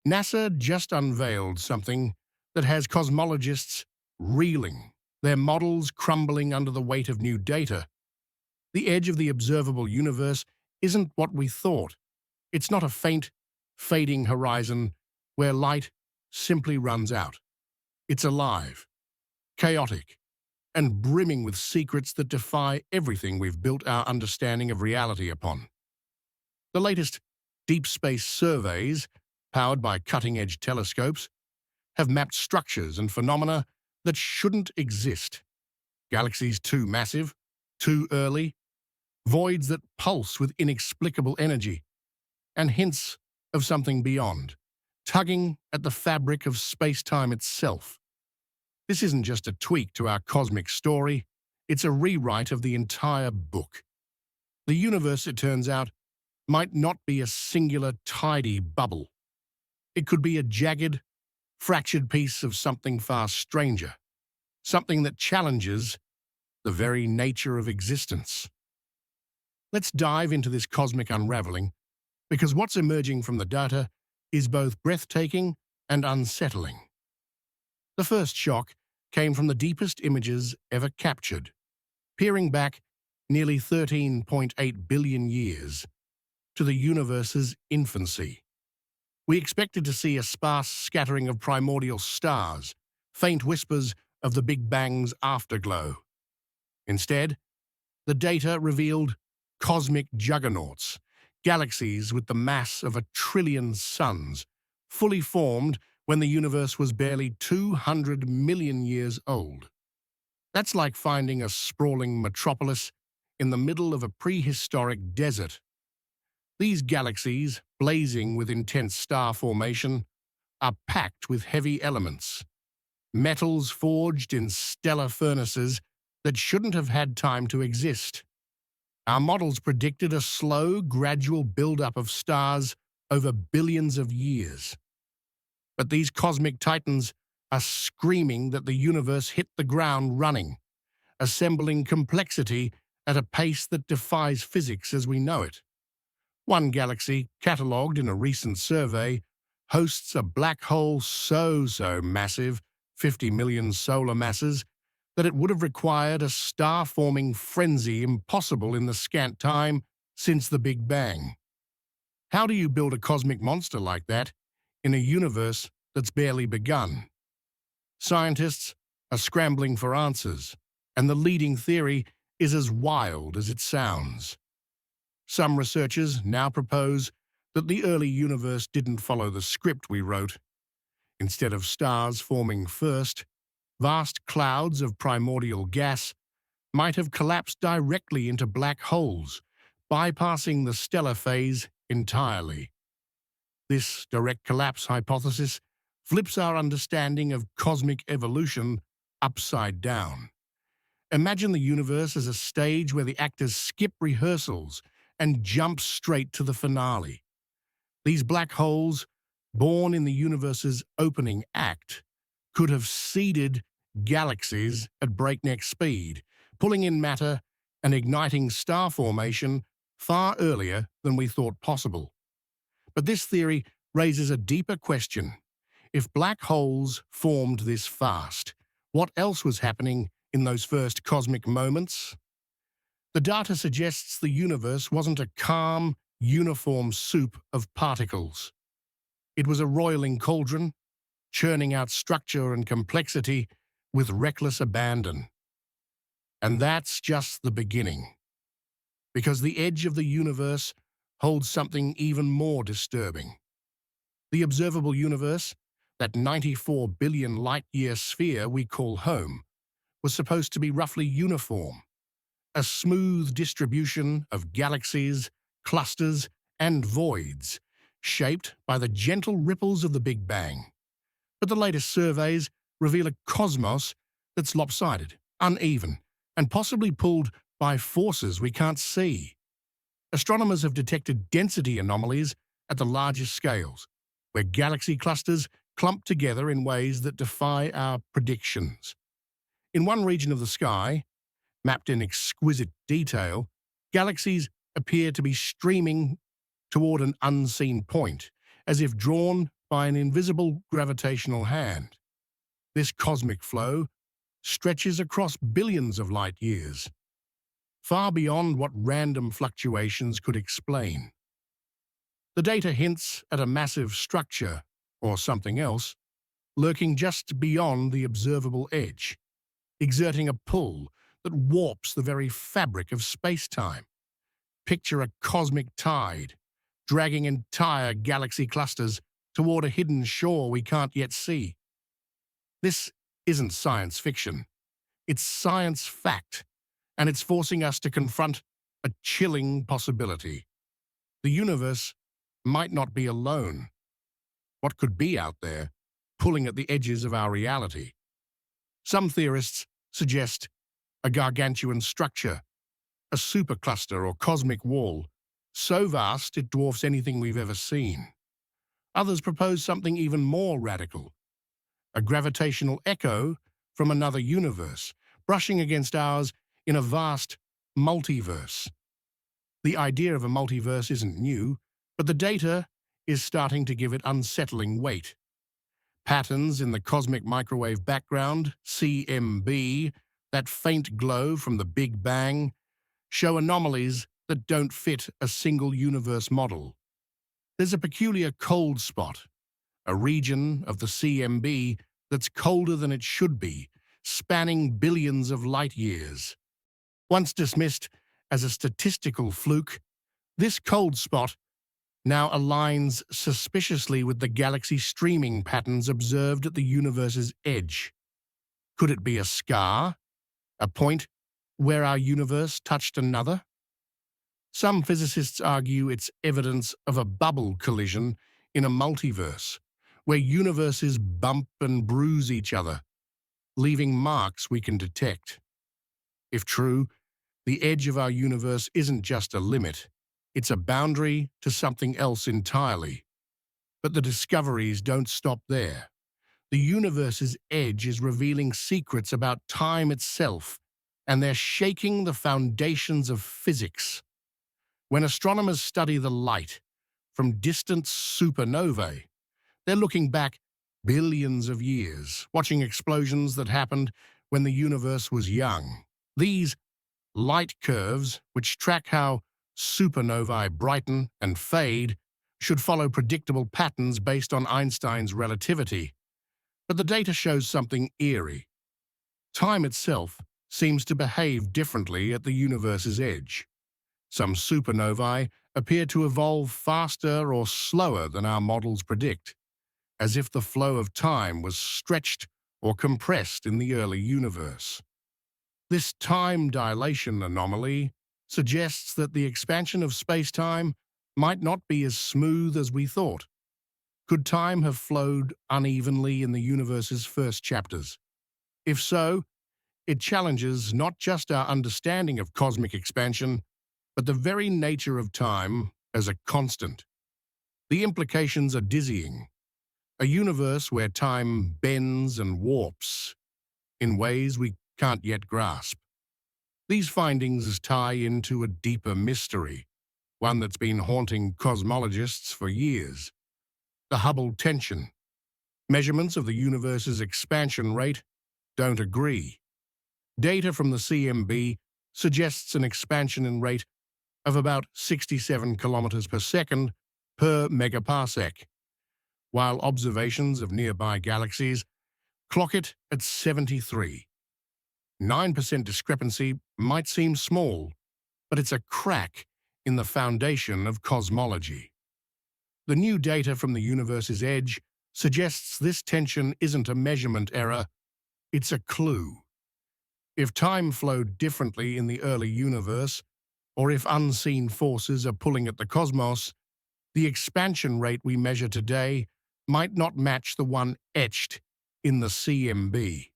NASA just unveiled something that has cosmologists reeling, their models crumbling under the weight of new data. The edge of the observable universe isn't what we thought. It's not a faint, fading horizon where light simply runs out. It's alive, chaotic, and brimming with secrets that defy everything we've built our understanding of reality upon. The latest deep space surveys, powered by cutting-edge telescopes, have mapped structures and phenomena that shouldn't exist. Galaxies too massive, too early, voids that pulse with inexplicable energy, and hints of something beyond, tugging at the fabric of space-time itself. This isn't just a tweak to our cosmic story, it's a rewrite of the entire book. The universe, it turns out, might not be a singular, tidy bubble. It could be a jagged, fractured piece of something far stranger, something that challenges the very nature of existence. Let's dive into this cosmic unraveling, because what's emerging from the data is both breathtaking and unsettling. The first shock came from the deepest images ever captured, peering back nearly 13.8 billion years to the universe's infancy. We expected to see a sparse scattering of primordial stars, faint whispers of the Big Bang's afterglow. Instead, the data revealed cosmic juggernauts, galaxies with the mass of 1 trillion suns, fully formed when the universe was barely 200 million years old. That's like finding a sprawling metropolis in the middle of a prehistoric desert. These galaxies, blazing with intense star formation, are packed with heavy elements, metals forged in stellar furnaces that shouldn't have had time to exist. Our models predicted a slow, gradual build-up of stars over billions of years. But these cosmic titans are screaming that the universe hit the ground running, assembling complexity at a pace that defies physics as we know it. One galaxy, catalogued in a recent survey, hosts a black hole so massive, 50 million solar masses, that it would have required a star-forming frenzy impossible in the scant time since the Big Bang. How do you build a cosmic monster like that in a universe that's barely begun? Scientists are scrambling for answers, and the leading theory is as wild as it sounds. Some researchers now propose that the early universe didn't follow the script we wrote. Instead of stars forming first, vast clouds of primordial gas might have collapsed directly into black holes, bypassing the stellar phase entirely. This direct collapse hypothesis flips our understanding of cosmic evolution upside down. Imagine the universe as a stage where the actors skip rehearsals and jump straight to the finale. These black holes, born in the universe's opening act, could have seeded galaxies at breakneck speed, pulling in matter and igniting star formation far earlier than we thought possible. But this theory raises a deeper question. If black holes formed this fast, what else was happening in those first cosmic moments? The data suggests the universe wasn't a calm, uniform soup of particles. It was a roiling cauldron, churning out structure and complexity with reckless abandon. And that's just the beginning. Because the edge of the universe holds something even more disturbing. The observable universe, that 94 billion light-year sphere we call home, was supposed to be roughly uniform, a smooth distribution of galaxies, clusters, and voids, shaped by the gentle ripples of the Big Bang. But the latest surveys reveal a cosmos that's lopsided, uneven, and possibly pulled by forces we can't see. Astronomers have detected density anomalies at the largest scales, where galaxy clusters clump together in ways that defy our predictions. In one region of the sky, mapped in exquisite detail, galaxies appear to be streaming toward an unseen point, as if drawn by an invisible gravitational hand. This cosmic flow stretches across billions of light years, far beyond what random fluctuations could explain. The data hints at a massive structure, or something else, lurking just beyond the observable edge, exerting a pull that warps the very fabric of space-time. Picture a cosmic tide, dragging entire galaxy clusters toward a hidden shore we can't yet see. This isn't science fiction. It's science fact, and it's forcing us to confront a chilling possibility. The universe might not be alone. What could be out there, pulling at the edges of our reality? Some theorists suggest a gargantuan structure, a supercluster or cosmic wall, so vast it dwarfs anything we've ever seen. Others propose something even more radical, a gravitational echo from another universe, brushing against ours in a vast multiverse. The idea of a multiverse isn't new, but the data is starting to give it unsettling weight. Patterns in the cosmic microwave background, CMB, that faint glow from the Big Bang, show anomalies that don't fit a single universe model. There's a peculiar cold spot, a region of the CMB that's colder than it should be, spanning billions of light years. Once dismissed as a statistical fluke, this cold spot now aligns suspiciously with the galaxy streaming patterns observed at the universe's edge. Could it be a scar? A point where our universe touched another? Some physicists argue it's evidence of a bubble collision in a multiverse, where universes bump and bruise each other, leaving marks we can detect. If true, the edge of our universe isn't just a limit, it's a boundary to something else entirely. But the discoveries don't stop there. The universe's edge is revealing secrets about time itself, and they're shaking the foundations of physics. When astronomers study the light from distant supernovae, they're looking back billions of years, watching explosions that happened when the universe was young. These light curves, which track how supernovae brighten and fade, should follow predictable patterns based on Einstein's relativity. But the data shows something eerie. Time itself seems to behave differently at the universe's edge. Some supernovae appear to evolve faster or slower than our models predict, as if the flow of time was stretched or compressed in the early universe. This time dilation anomaly suggests that the expansion of space-time might not be as smooth as we thought. Could time have flowed unevenly in the universe's first chapters? If so, it challenges not just our understanding of cosmic expansion, but the very nature of time as a constant. The implications are dizzying. A universe where time bends and warps in ways we can't yet grasp. These findings tie into a deeper mystery, one that's been haunting cosmologists for years. The Hubble tension. Measurements of the universe's expansion rate don't agree. Data from the CMB suggests an expansion in rate of about 67 kilometers per second per megaparsec, while observations of nearby galaxies clock it at 73. 9% discrepancy might seem small, but it's a crack in the foundation of cosmology. The new data from the universe's edge suggests this tension isn't a measurement error, it's a clue. If time flowed differently in the early universe, or if unseen forces are pulling at the cosmos, the expansion rate we measure today might not match the one etched in the CMB.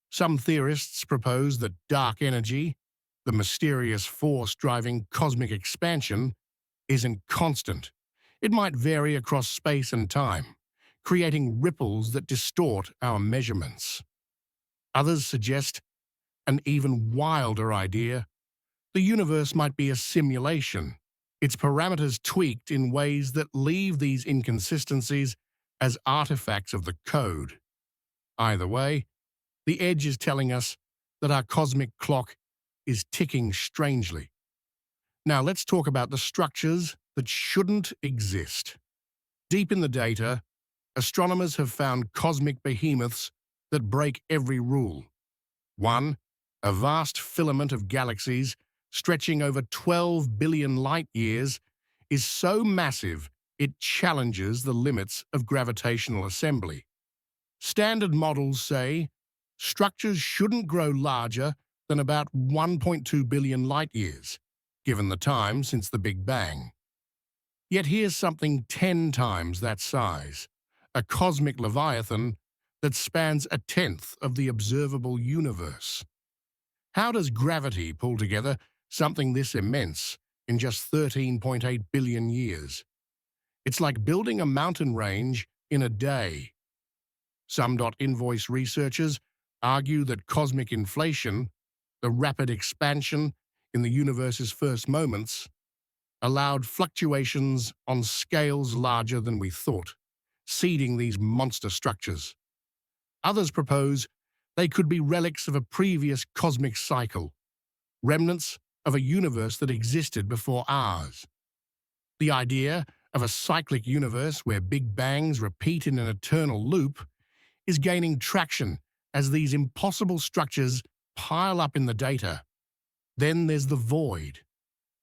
Some theorists propose that dark energy, the mysterious force driving cosmic expansion, isn't constant. It might vary across space and time, creating ripples that distort our measurements. Others suggest an even wilder idea. The universe might be a simulation, its parameters tweaked in ways that leave these inconsistencies as artifacts of the code. Either way, the edge is telling us that our cosmic clock is ticking strangely. Now let's talk about the structures that shouldn't exist. Deep in the data, astronomers have found cosmic behemoths that break every rule. 1. A vast filament of galaxies stretching over 12 billion light-years is so massive it challenges the limits of gravitational assembly. Standard models say structures shouldn't grow larger than about 1.2 billion light-years, given the time since the Big Bang. Yet here's something 10 times that size, a cosmic leviathan that spans a tenth of the observable universe. How does gravity pull together something this immense in just 13.8 billion years? It's like building a mountain range in a day. Some .invoice researchers argue that cosmic inflation, the rapid expansion in the universe's first moments, allowed fluctuations on scales larger than we thought, seeding these monster structures. Others propose they could be relics of a previous cosmic cycle, remnants of a universe that existed before ours. The idea of a cyclic universe where Big Bangs repeat in an eternal loop is gaining traction as these impossible structures pile up in the data. Then there's the void,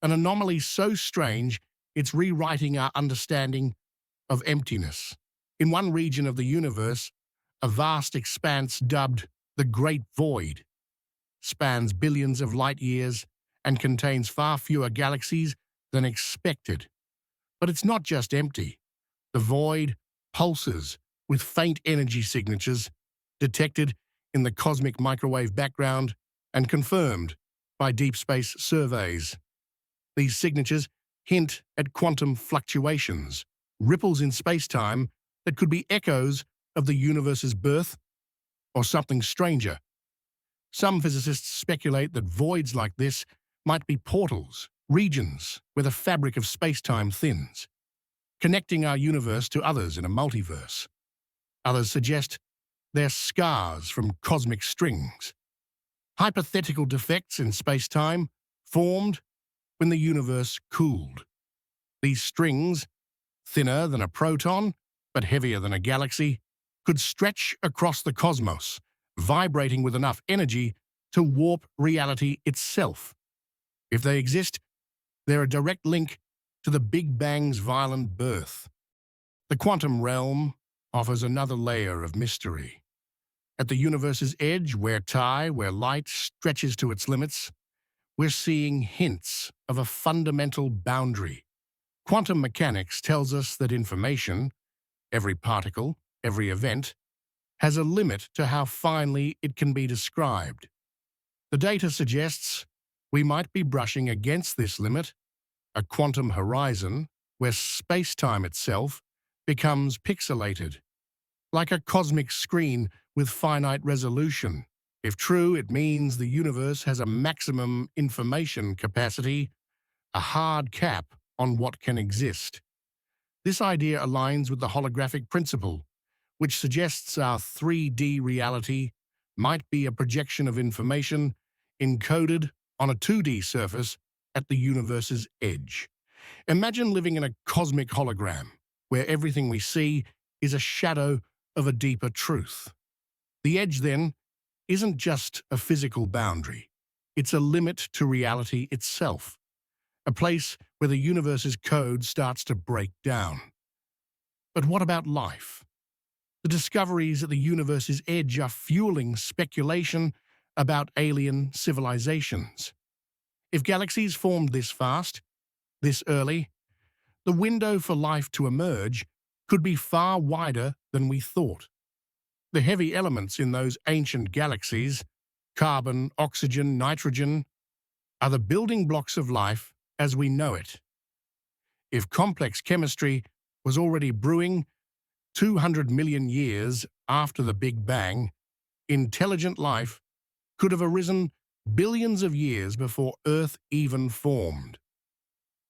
an anomaly so strange it's rewriting our understanding of emptiness. In one region of the universe, a vast expanse dubbed the Great Void spans billions of light-years and contains far fewer galaxies than expected. But it's not just empty. The void pulses with faint energy signatures detected in the cosmic microwave background and confirmed by deep space surveys. These signatures hint at quantum fluctuations, ripples in space-time that could be echoes of the universe's birth or something stranger. Some physicists speculate that voids like this might be portals, regions where the fabric of space-time thins, connecting our universe to others in a multiverse. Others suggest they're scars from cosmic strings, hypothetical defects in space-time formed when the universe cooled. These strings, thinner than a proton but heavier than a galaxy, could stretch across the cosmos, vibrating with enough energy to warp reality itself. If they exist, they're a direct link to the Big Bang's violent birth. The quantum realm offers another layer of mystery. At the universe's edge, where light stretches to its limits, we're seeing hints of a fundamental boundary. Quantum mechanics tells us that information, every particle, every event, has a limit to how finely it can be described. The data suggests we might be brushing against this limit, a quantum horizon where space-time itself becomes pixelated, like a cosmic screen with finite resolution. If true, it means the universe has a maximum information capacity, a hard cap on what can exist. This idea aligns with the holographic principle, which suggests our 3D reality might be a projection of information encoded on a 2D surface at the universe's edge. Imagine living in a cosmic hologram, where everything we see is a shadow of a deeper truth. The edge, then, isn't just a physical boundary. It's a limit to reality itself, a place where the universe's code starts to break down. But what about life? The discoveries at the universe's edge are fueling speculation about alien civilizations. If galaxies formed this fast, this early, the window for life to emerge could be far wider than we thought. The heavy elements in those ancient galaxies, carbon, oxygen, nitrogen, are the building blocks of life as we know it. If complex chemistry was already brewing 200 million years after the Big Bang, intelligent life could have arisen billions of years before Earth even formed.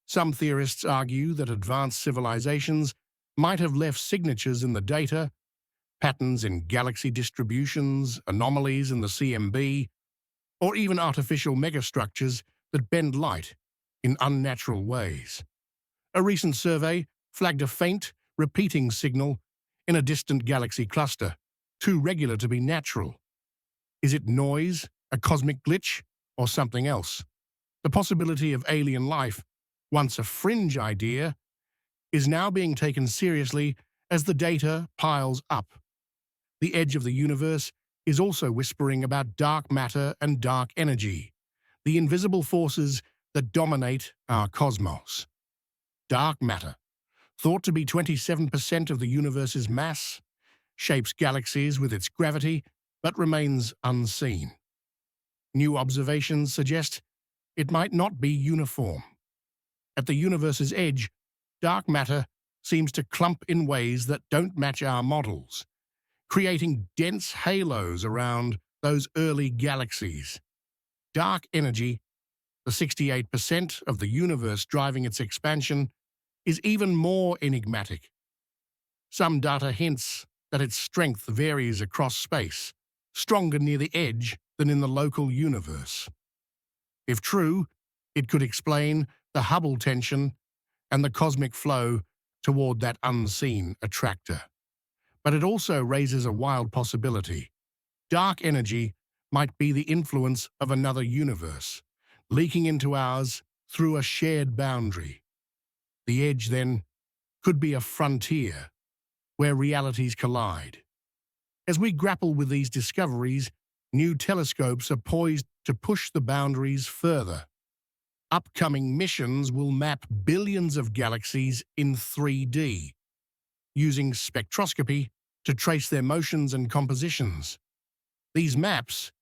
Some theorists argue that advanced civilizations might have left signatures in the data, patterns in galaxy distributions, anomalies in the CMB, or even artificial megastructures that bend light in unnatural ways. A recent survey flagged a faint, repeating signal in a distant galaxy cluster, too regular to be natural. Is it noise, a cosmic glitch, or something else? The possibility of alien life, once a fringe idea, is now being taken seriously as the data piles up. The edge of the universe is also whispering about dark matter and dark energy, the invisible forces that dominate our cosmos. Dark matter, thought to be 27% of the universe's mass, shapes galaxies with its gravity, but remains unseen. New observations suggest it might not be uniform. At the universe's edge, dark matter seems to clump in ways that don't match our models, creating dense halos around those early galaxies. Dark energy, the 68% of the universe driving its expansion, is even more enigmatic. Some data hints that its strength varies across space, stronger near the edge than in the local universe. If true, it could explain the Hubble tension and the cosmic flow toward that unseen attractor. But it also raises a wild possibility. Dark energy might be the influence of another universe, leaking into ours through a shared boundary. The edge, then, could be a frontier where realities collide. As we grapple with these discoveries, new telescopes are poised to push the boundaries further. Upcoming missions will map billions of galaxies in 3D, using spectroscopy to trace their motions and compositions. These maps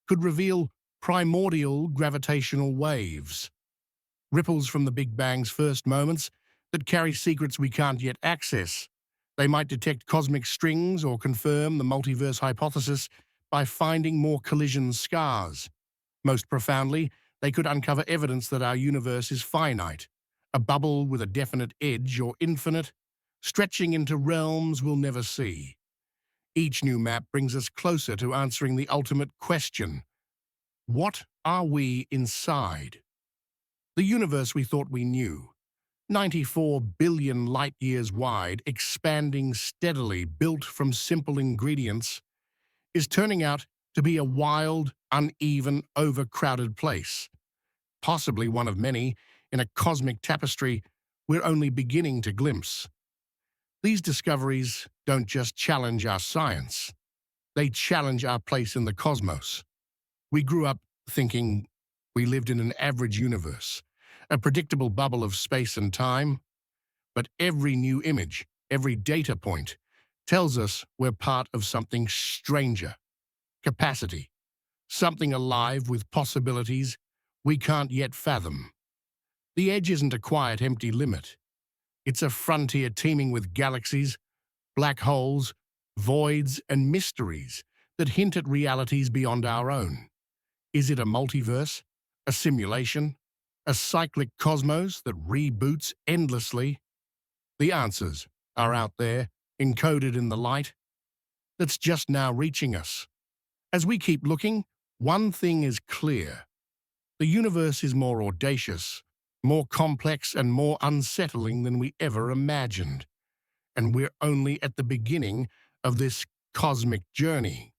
could reveal primordial gravitational waves, ripples from the Big Bang's first moments that carry secrets we can't yet access. They might detect cosmic strings or confirm the multiverse hypothesis by finding more collision scars. Most profoundly, they could uncover evidence that our universe is finite, a bubble with a definite edge, or infinite, stretching into realms we'll never see. Each new map brings us closer to answering the ultimate question: what are we inside? The universe we thought we knew, 94 billion light-years wide, expanding steadily, built from simple ingredients, is turning out to be a wild, uneven, overcrowded place, possibly one of many in a cosmic tapestry we're only beginning to glimpse. These discoveries don't just challenge our science, they challenge our place in the cosmos. We grew up thinking we lived in an average universe, a predictable bubble of space and time, but every new image, every data point, tells us we're part of something stranger. Capacity, something alive with possibilities we can't yet fathom. The edge isn't a quiet, empty limit. It's a frontier teeming with galaxies, black holes, voids, and mysteries that hint at realities beyond our own. Is it a multiverse, a simulation, a cyclic cosmos that reboots endlessly? The answers are out there, encoded in the light, that's just now reaching us. As we keep looking, one thing is clear. The universe is more audacious, more complex, and more unsettling than we ever imagined. And we're only at the beginning of this cosmic journey.